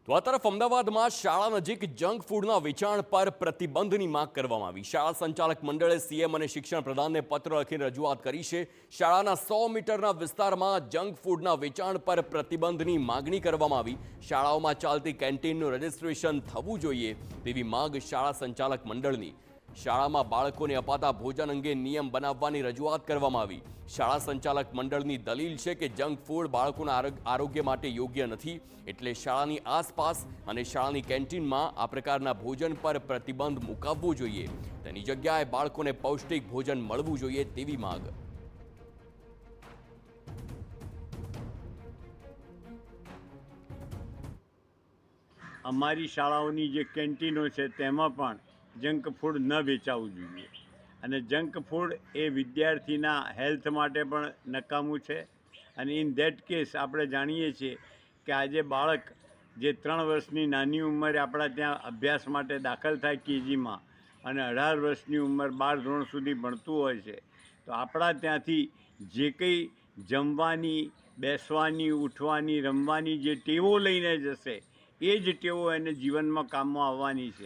તો આ તરફ અમદાવાદમાં શાળા નજીક જંક ફૂડના વેચાણ પર પ્રતિબંધની માંગ કરવામાં આવી। શાળા સંચાલક મંડળે સીએમ અને શિક્ષણ પ્રધાનને પત્ર લખીને રજૂઆત કરી છે। શાળાના 100 મીટરના વિસ્તારમાં જંક ફૂડના વેચાણ પર પ્રતિબંધની માંગણી કરવામાં આવી। શાળાઓમાં ચાલતી કેન્ટીનનું રજિસ્ટ્રેશન થવું જોઈએ તેવી માંગ શાળા સંચાલક મંડળની। શાળામાં બાળકોને અપાતા ભોજન અંગે નિયમ બનાવવાની રજૂઆત કરવામાં આવી। શાળા સંચાલક મંડળની દલીલ છે કે જંક ફૂડ બાળકોના આરોગ્ય માટે યોગ્ય નથી, એટલે શાળાની આસપાસ અને શાળાની કેન્ટીનમાં આ પ્રકારના ભોજન પર પ્રતિબંધ મૂકવો જોઈએ। તેની જગ્યાએ બાળકોને પૌષ્ટિક ભોજન મળવું જોઈએ તેવી માંગ। અમારી શાળાઓની જે કેન્ટીનો છે તેમાં પણ જંક ફૂડ ન વેચાવું જોઈએ અને જંક ફૂડ એ વિદ્યાર્થીના હેલ્થ માટે પણ નકામું છે। અને ઇન ધેટ કેસ આપણે જાણીએ છીએ કે આજે બાળક જે 3 વર્ષની નાની ઉંમરે આપણા ત્યાં અભ્યાસ માટે દાખલ થાય કેજીમાં અને 18 વર્ષની ઉંમર 12 ધોરણ સુધી ભણતું હોય છે, તો આપણા ત્યાંથી જે કંઈ જમવાની, બેસવાની, ઉઠવાની, રમવાની જે ટેવો લઈને જશે એ જ ટેવો એને જીવનમાં કામમાં આવવાની છે।